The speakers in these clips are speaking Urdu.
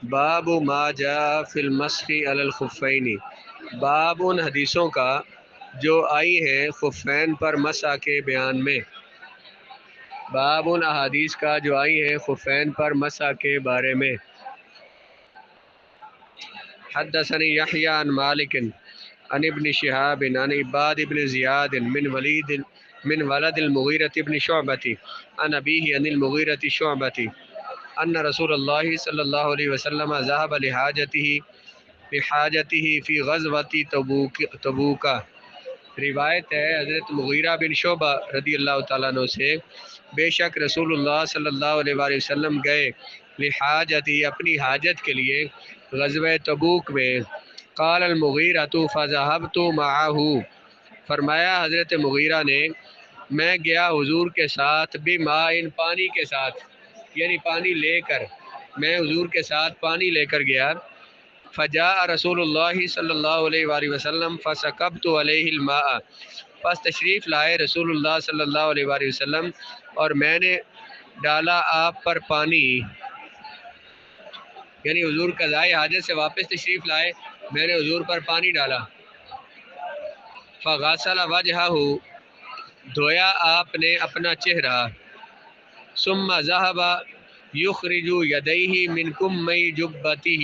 باب ما جاء فی المسح علی الخفین، باب ان حدیثوں کا جو آئی ہیں خفین پر مسح کے بیان میں، باب ان احادیث کا جو آئی ہیں خفین پر مسح کے بارے میں۔ حدثنی یحیی عن مالک عن ابن شہاب عن عباد بن زیاد من ولد المغیرة بن شعبة عن ابیہ عن المغیرة شعبة ان رسول اللہ صلی اللہ علیہ وسلم ذهب لحاجته فی غزوۃ تبوک۔ روایت ہے حضرت مغیرہ بن شعبہ رضی اللہ تعالیٰ عنہ سے، بے شک رسول اللہ صلی اللہ علیہ وآلہ وسلم گئے لحاجتی اپنی حاجت کے لیے غزوہ تبوک میں۔ قال المغیرۃ فذهبت معه، فرمایا حضرت مغیرہ نے میں گیا حضور کے ساتھ، بماء پانی کے ساتھ، یعنی پانی لے کر، میں حضور کے ساتھ پانی لے کر گیا۔ فجاء رسول اللہ صلی اللہ علیہ وآلہ وسلم فسکبت علیہ الماء، پس تشریف لائے رسول اللہ صلی اللہ علیہ وآلہ وسلم اور میں نے ڈالا آپ پر پانی، یعنی حضور قضائے حاجت سے واپس تشریف لائے، میں نے حضور پر پانی ڈالا۔ فغسل وجہہ، دھویا آپ نے اپنا چہرہ، ثم ذهب یخرج یدیہ من کمی جبتہ،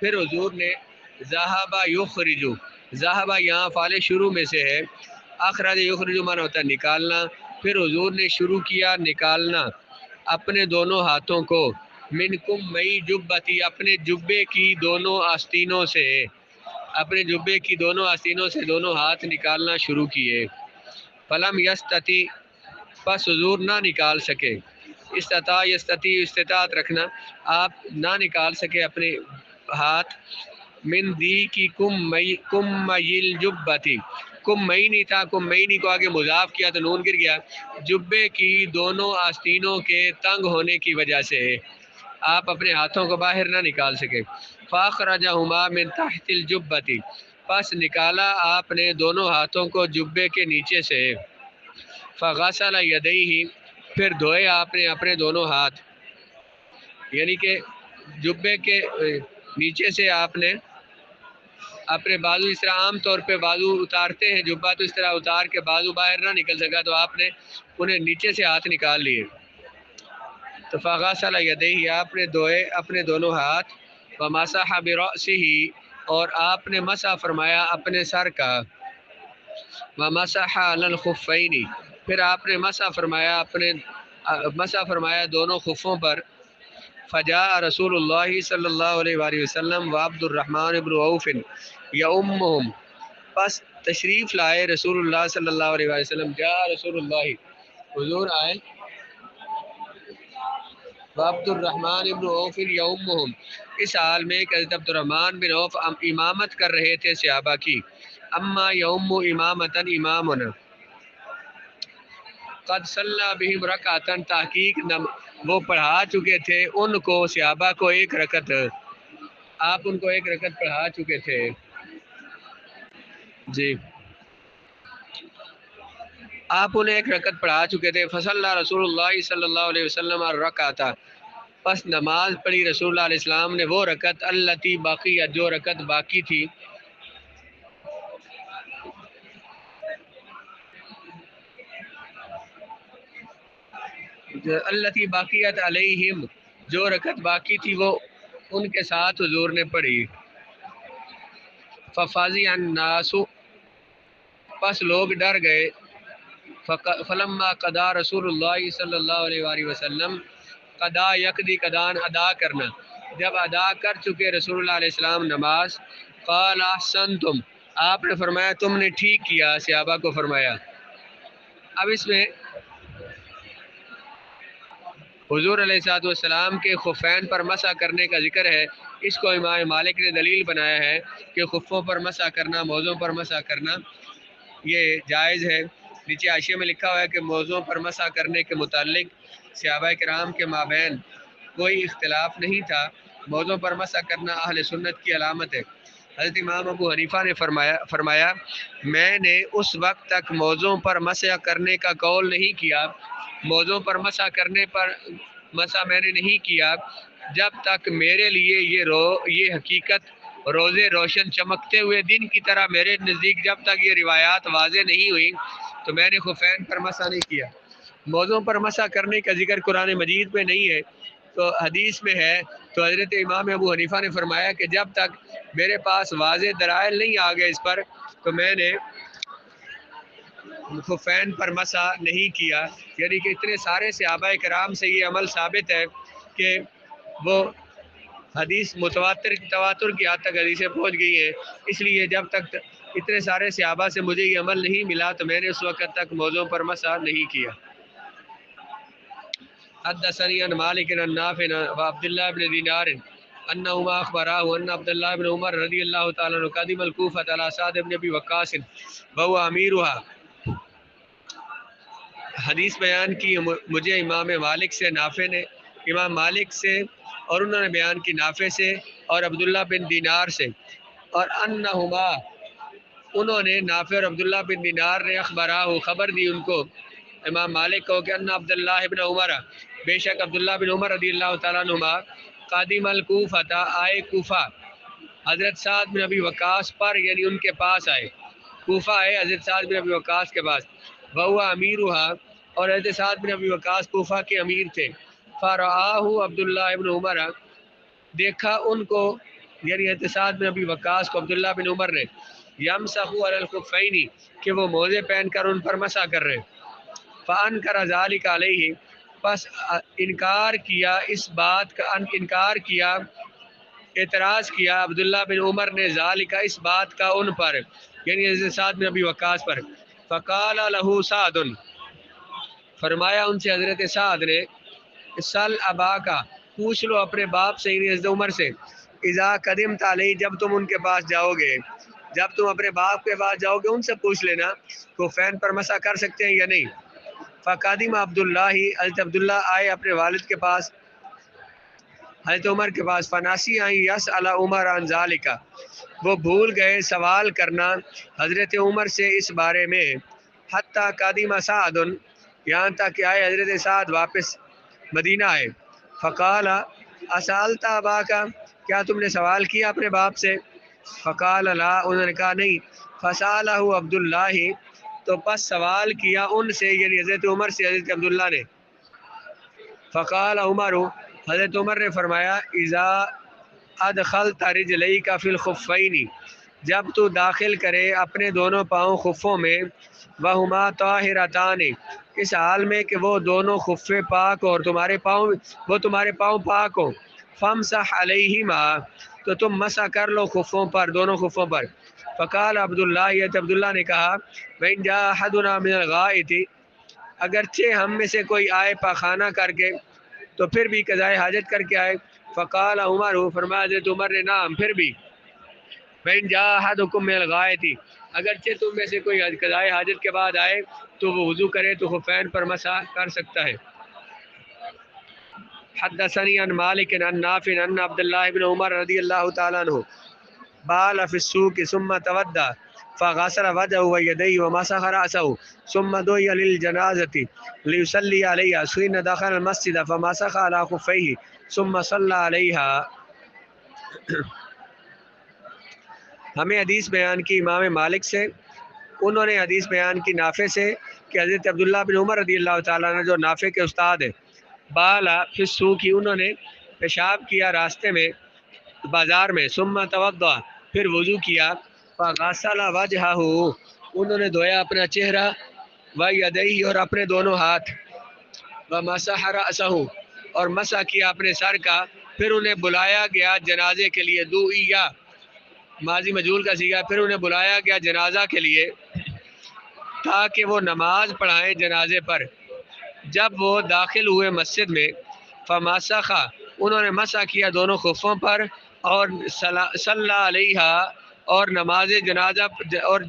پھر حضور نے ذهب یخرج، ذهب یہاں فعل شروع میں سے ہے، اخرج یخرج مانا ہوتا ہے نکالنا، پھر حضور نے شروع کیا نکالنا اپنے دونوں ہاتھوں کو، من کمی جبتی اپنے جبے کی دونوں آستینوں سے، اپنے جبے کی دونوں آستینوں سے دونوں ہاتھ نکالنا شروع کیے۔ فلم یستطیع، پس حضور نہ نکال سکے، استطاع یستطیع استطاعت رکھنا، آپ نہ نکال سکے اپنے ہاتھ، من دی کی کمیل جبتی، کمینی تھا، کمینی کو آگے مضاف کیا تو نون گر گیا، جبے کی دونوں آستینوں کے تنگ ہونے کی وجہ سے آپ اپنے ہاتھوں کو باہر نہ نکال سکے۔ فاخرجہما من تحت الجبتی، پس نکالا آپ نے دونوں ہاتھوں کو جبے کے نیچے سے۔ فغسل یدیہ، پھر دھوئے آپ نے اپنے دونوں ہاتھ، یعنی کہ جبے کے نیچے سے آپ نے اپنے بازو، اس طرح عام طور پہ بازو اتارتے ہیں جبہ، تو اس طرح اتار کے بازو باہر نہ نکل سکا تو آپ نے انہیں نیچے سے ہاتھ نکال لیے۔ تو فغسل یدیہ، آپ نے دھوئے اپنے دونوں ہاتھ، ومسح برأسہ، اور آپ نے مسح فرمایا اپنے سر کا، ومسح علی الخفین، پھر آپ نے مسح فرمایا دونوں خفوں پر۔ فجاء رسول اللہ صلی اللہ علیہ وآلہ وسلم وعبد الرحمن بن عوف یؤمہم، پس تشریف لائے رسول اللہ صلی اللہ علیہ وآلہ وسلم، جاء رسول اللہ، حضور آئے، وعبد الرحمن بن عوف یؤمہم، اس حال میں کہ حضرت عبد الرحمن بن عوف امامت کر رہے تھے صحابہ کی، اما یوم امامتن امامنا، قد صلی بہم رکعتن، تحقیق وہ پڑھا چکے تھے ان کو، صحابہ کو ایک رکعت، آپ ان کو ایک رکعت پڑھا چکے تھے۔ جی، آپ انہیں ایک رکعت پڑھا چکے تھے۔ فصلی رسول اللہ صلی اللہ علیہ وسلم الرکعۃ، پس نماز پڑھی رسول اللہ علیہ السلام نے وہ رکعت، التی باقیہ، جو رکعت باقی تھی، التی باقیت علیہم، جو رکعت باقی تھی وہ ان کے ساتھ حضور نے پڑھی۔ ففزع الناس، پس لوگ ڈر گئے، فلما قضا رسول اللہ صلی اللہ علیہ وآلہ وسلم، قضا یقضی، قضان ادا کرنا، جب ادا کر چکے رسول اللہ علیہ السلام نماز، قال احسنتم، آپ نے فرمایا تم نے ٹھیک کیا، صحابہ کو فرمایا۔ اب اس میں حضور علیہ السلام کے خفین پر مسح کرنے کا ذکر ہے، اس کو امام مالک نے دلیل بنایا ہے کہ خفوں پر مسح کرنا، موزوں پر مسح کرنا یہ جائز ہے۔ نیچے حاشیے میں لکھا ہوا ہے کہ موزوں پر مسح کرنے کے متعلق صحابہ کرام کے مابین کوئی اختلاف نہیں تھا، موزوں پر مسح کرنا اہل سنت کی علامت ہے۔ حضرت امام ابو حنیفہ نے فرمایا میں نے اس وقت تک موزوں پر مسح کرنے کا قول نہیں کیا، موزوں پر مسح کرنے پر مسح میں نے نہیں کیا جب تک میرے لیے یہ حقیقت روزے روشن چمکتے ہوئے دن کی طرح میرے نزدیک جب تک یہ روایات واضح نہیں ہوئی تو میں نے خفین پر مسح نہیں کیا۔ موضوع پر مسح کرنے کا ذکر قرآن مجید میں نہیں ہے تو حدیث میں ہے۔ تو حضرت امام ابو حنیفہ نے فرمایا کہ جب تک میرے پاس واضح دلائل نہیں آ گئے اس پر تو میں نے خفین پر مسح نہیں کیا۔ یعنی کہ اتنے سارے صحابہ کرام سے یہ عمل ثابت ہے کہ وہ حدیث تواتر کی حد تک حدیثیں پہنچ گئی ہیں، اس لیے جب تک اتنے سارے صحابہ سے مجھے یہ عمل نہیں ملا تو میں نے اس وقت تک موضوع پر مسح نہیں کیا۔ حدثني عن مالك عن نافع وعبد الله بن دينار انهما اخبراه ان عبد الله بن عمر رضي الله تعالى عنه قدم الكوفة على سعد بن ابي وقاص وهو اميرها۔ حدیث بیان کی مجھے امام مالک سے، نافع نے امام مالک سے، اور انہوں نے بیان کی نافع سے اور عبداللہ بن دینار سے، اور انہما انہوں نے نافع اور عبداللہ بن دینار نے اخبراہ خبر دی ان کو امام مالک کو کہ ان عبداللہ بن عمر بے شک عبداللہ بن عمر رضی اللہ تعالیٰ عنہما قادم الکوفہ آئے کوفہ حضرت سعد بن ابی وقاص پر، یعنی ان کے پاس آئے، کوفہ آئے حضرت سعد بن ابی وقاص کے پاس، وہ امیرھا اور حضرت سعد بن ابی وقاص کوفہ کے امیر تھے۔ فرآہ عبداللہ بن عمر دیکھا ان کو، یعنی حضرت سعد بن ابی وقاص کو عبداللہ بن عمر نے یمسح علی الخفین کہ وہ موزے پہن کر ان پر مسح کر رہے، فانکر ذلک علیہ پس انکار کیا اس بات کا، انکار کیا اعتراض کیا عبداللہ بن عمر نے ذالک اس بات کا ان پر، یعنی حضرت سعد بن ابی وقاص پر۔ فقال له سعد فرمایا ان سے حضرت سعد نے سل ابا کا پوچھ لو اپنے باپ سے، یعنی حضرت عمر سے، اذا قدمت علیہ جب تم ان کے پاس جاؤ گے، جب تم اپنے باپ کے پاس جاؤ گے ان سے پوچھ لینا کہ فین پر مسح کر سکتے ہیں یا نہیں۔ فقادم عبداللہ حضرت عبداللہ آئے اپنے والد کے پاس حضرت عمر کے پاس، فناسی آئیں یس علی عمر عن ذالک وہ بھول گئے سوال کرنا حضرت عمر سے اس بارے میں، حتی قادم سعد یہاں تک کہ آئے حضرت سعد واپس مدینہ آئے۔ فقال اسالت اباکا کیا تم نے سوال کیا اپنے باپ سے؟ فقال لا انہوں نے کہا نہیں۔ فسالہ عبداللہ تو پس سوال کیا ان سے، یعنی حضرت عمر سے حضرت عبداللہ نے۔ فقال عمر حضرت عمر نے فرمایا اذا ادخلت رجلیک فی الخفین جب تو داخل کرے اپنے دونوں پاؤں خفوں میں، وہما طاہرتان اس حال میں کہ وہ دونوں خفے پاک اور تمہارے پاؤں پاک ہوں، فامسح علیہما تو تم مسح کر لو خفوں پر، دونوں خفوں پر۔ فقال عبداللہ عبداللہ نے کہا وَإِنْ جَاءَ أَحَدُنَا مِنَ الْغَائِطِ اگرچہ ہم میں سے کوئی آئے پاخانہ کر کے تو پھر بھی قضائے حاجت کر کے آئے۔ فقال عمر فرمایا حضرت عمر نے نعم پھر بھی، وَإِنْ جَاءَ أَحَدُكُم مِّنَ الْغَائِطِ اگرچہ تم میں سے کوئی قضائے حاجت کے بعد آئے تو وہ وضو کرے تو خفین پر مسح کر سکتا ہے۔ حدثني عن مالك عن نافع ان عبد الله بن عمر رضي الله تعالى عنه بال في السوق ثم تودع فغسل وجهه ويديه ومسح رأسه ثم دعي للجنازة ليصلي عليها ثم دخل المسجد فمسح على خفيه ثم صلى عليها۔ ہمیں حدیث بیان کی امام مالک سے، انہوں نے حدیث بیان کی نافع سے کہ حضرت عبداللہ بن عمر رضی اللہ تعالیٰ عنہ جو نافع کے استاد ہیں، بالا پھر سو کی انہوں نے پیشاب کیا راستے میں بازار میں، ثم توضا پھر وضو کیا، فغسل وجہہ انہوں نے دھویا اپنا چہرہ، ویدیہ اور اپنے دونوں ہاتھ، ومسح رأسہ اور مسح کیا اپنے سر کا، پھر انہیں بلایا گیا جنازے کے لیے، دعیا ماضی مجہول کا صیغہ، پھر انہیں بلایا گیا جنازہ کے لیے تاکہ وہ نماز پڑھائیں جنازے پر۔ جب وہ داخل ہوئے مسجد میں، فمسح انہوں نے مسح کیا دونوں خفوں پر، اور صلی علیہا اور نماز جنازہ اور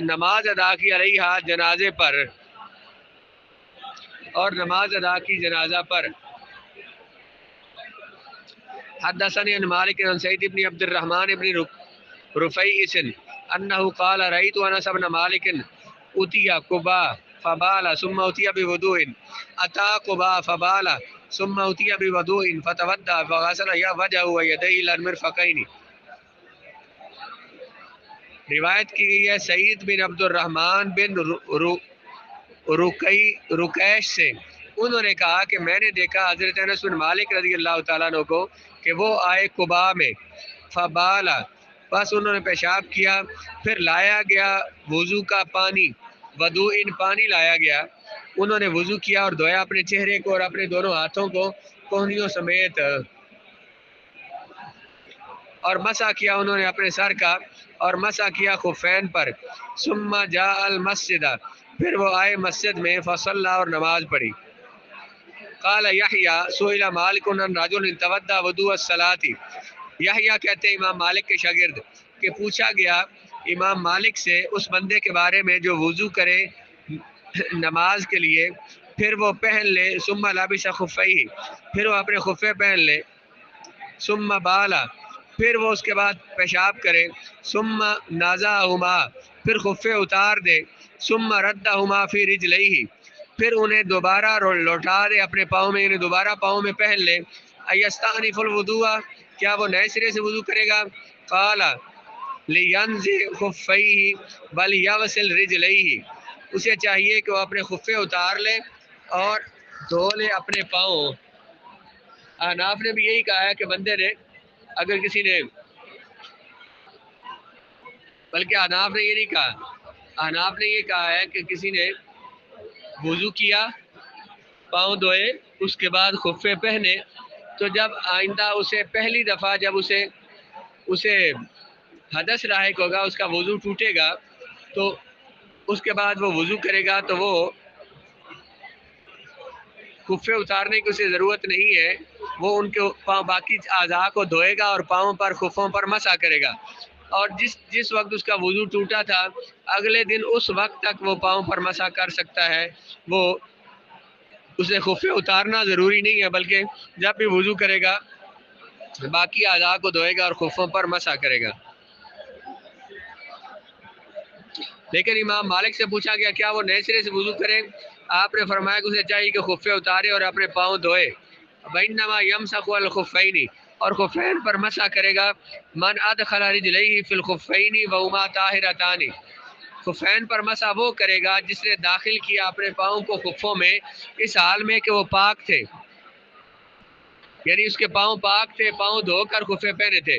نماز ادا کی علیہا جنازے پر، اور نماز ادا کی جنازہ پر۔ حدثني عن مالك عن سعيد بن عبد الرحمن بن رفيع انه قال رأيت انس بن مالك اتي قباء فبال ثم اتي بوضوء اتى قباء فبال ثم أتي بوضوء فتودع فغسل وجهه ويديه إلى المرفقين. روایت کی گئی ہے سعید بن عبد الرحمن بن رکیش سے، انہوں نے کہا کہ میں نے دیکھا حضرت انس بن مالک رضی اللہ تعالیٰ عنہ کو کہ وہ آئے قباء میں، فبالا، بس انہوں نے پیشاب کیا، پھر لایا گیا وضو کا پانی، وضو ان پانی لایا گیا، انہوں نے وضو کیا اور دھویا اپنے چہرے کو اور اپنے دونوں ہاتھوں کو کونیوں سمیت، اور مسح کیا انہوں نے اپنے سر کا اور مسح کیا خفین پر، ثم جاء المسجد، پھر وہ آئے مسجد میں، فصلی اور نماز پڑھی. قال یحییٰ سئل مالک عن رجل تودع وضوء الصلاۃ، یحییٰ کہتے ہیں امام مالک کے شاگرد کہ پوچھا گیا امام مالک سے اس بندے کے بارے میں جو وضو کرے نماز کے لیے پھر وہ پہن لے، ثم لبس خفیہ، پھر وہ اپنے خفے پہن لے، ثم بالا، پھر وہ اس کے بعد پیشاب کرے، ثم نازعہما، پھر خفے اتار دے، ثم ردہما فی رجلیہ، پھر انہیں دوبارہ لوٹا دے اپنے پاؤں میں، انہیں دوبارہ پاؤں میں پہن لے، ایستأنف الوضوء، کیا وہ نئے سرے سے وضو کرے گا؟ قال لینزع خفیہ ولیغسل رجلیہ، اسے چاہیے کہ وہ اپنے خفے اتار لے اور دھو لے اپنے پاؤں. احناف نے بھی یہی کہا ہے کہ بندے نے اگر کسی نے، بلکہ احناف نے یہ نہیں کہا، احناف نے یہ کہا ہے کہ کسی نے وضو کیا، پاؤں دھوئے، اس کے بعد خفے پہنے، تو جب آئندہ اسے پہلی دفعہ جب اسے حدث لاحق ہوگا، اس کا وضو ٹوٹے گا، تو اس کے بعد وہ وضو کرے گا تو وہ خفے اتارنے کی اسے ضرورت نہیں ہے، وہ ان کے باقی اعضاء کو دھوئے گا اور پاؤں پر خفوں پر مسح کرے گا، اور جس وقت اس کا وضو ٹوٹا تھا اگلے دن اس وقت تک وہ پاؤں پر مسح کر سکتا ہے، وہ اسے خفے اتارنا ضروری نہیں ہے، بلکہ جب بھی وضو کرے گا باقی اعضاء کو دھوئے گا اور خفوں پر مسح کرے گا. لیکن امام مالک سے پوچھا گیا کیا وہ نئے سرے سے وضو کرے؟ آپ نے فرمایا کہ اسے چاہیے کہ خفے اتارے اور اپنے پاؤں دھوئے. بینما یمسح الخفین، اور خفین پر مسح کرے گا من ادخل رجلیہ فی الخفین وہما طاہرتان، خفین پر مسح وہ کرے گا جس نے داخل کیا اپنے پاؤں کو خفوں میں اس حال میں کہ وہ پاک تھے، یعنی اس کے پاؤں پاک تھے، پاؤں دھو کر خفے پہنے تھے،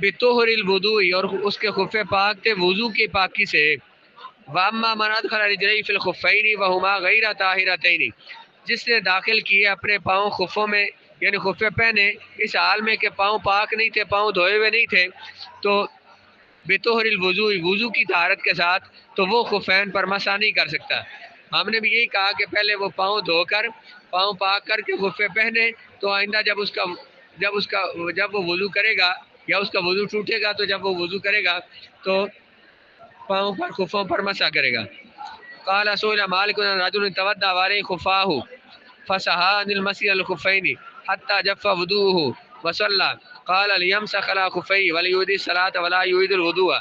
بطہر الوضوء، اور اس کے خفے پاک تھے وضو کی پاکی سے. واما من ادخل رجلیہ فی الخفین وہما غیر طاہرتین، جس نے داخل کیے اپنے پاؤں خفوں میں یعنی خفے پہنے اس حال میں کہ پاؤں پاک نہیں تھے، پاؤں دھوئے ہوئے نہیں تھے، تو بطہر الوضوء، وضو کی طہارت کے ساتھ، تو وہ خفین پر مسح نہیں کر سکتا. ہم نے بھی یہی کہا کہ پہلے وہ پاؤں دھو کر پاؤں پاک کر کے خفے پہنے، تو آئندہ جب وہ وضو کرے گا یا اس کا وضو ٹوٹے گا تو جب وہ وضو کرے گا تو پاؤں پر خفوں پر مسح کرے گا. قال سئل مالک عن رجل تودع وعليه خفاه فسحى عن المسح الخفين حتى جف وضوءه وصلى قال ليمسح على خفيه وليعيد الصلاة ولا يعيد الوضوء.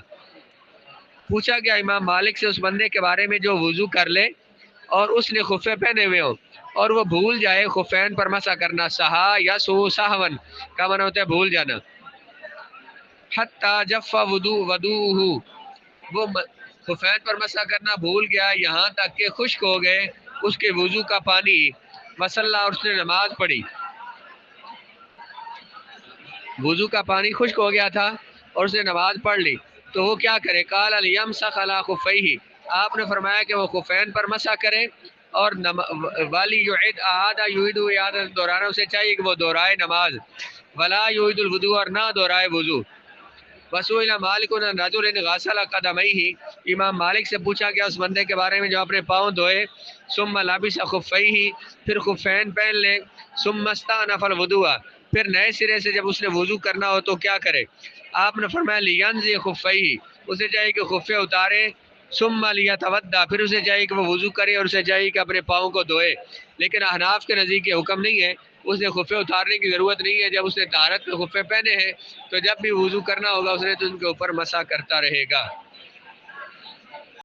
پوچھا گیا امام مالک سے اس بندے کے بارے میں جو وضو کر لے اور اس نے خفے پہنے ہوئے ہوں اور وہ بھول جائے خفین پر مسح کرنا، سہا یا سو سہون کا معنی ہوتا ہے بھول جانا، حتی جف وضوءہ، وہ خفین پر مسح کرنا بھول گیا یہاں تک کہ خشک ہو گئے اس کے وضو کا پانی، وصلی، اور اس نے نماز پڑھی. وضو کا پانی خشک ہو گیا تھا اور اس نے نماز پڑھ لی، تو وہ کیا کرے؟ قال لیمسح علی خفیہ، آپ نے فرمایا کہ وہ خفین پر مسح کرے اور والی یعید اعادہ یعید اعادہ دہرانا، اسے چاہیے کہ وہ دہرائے نماز، ولا یعید الوضوء، اور نہ دہرائے وضو. وسئل مالک عن رجل غسل قدمیہ، امام مالک سے پوچھا گیا اس بندے کے بارے میں جو اپنے پاؤں دھوئے، ثم لبس خفیہ، پھر خفین پہن لے، ثم استأنف الوضوء، پھر نئے سرے سے جب اس نے وضو کرنا ہو تو کیا کرے؟ آپ نے فرمایا لینزع خفیہ، اسے چاہیے کہ خفے اتارے، ثم لیتودع، پھر اسے چاہیے کہ وہ وضو کرے اور اسے چاہیے کہ اپنے پاؤں کو دھوئے. لیکن احناف کے نزدیک یہ حکم نہیں ہے، اس نے خفے اتارنے کی ضرورت نہیں ہے، جب اس نے طہارت میں خفے پہنے ہیں تو جب بھی وضو کرنا ہوگا اس نے تو ان کے اوپر مسح کرتا رہے گا.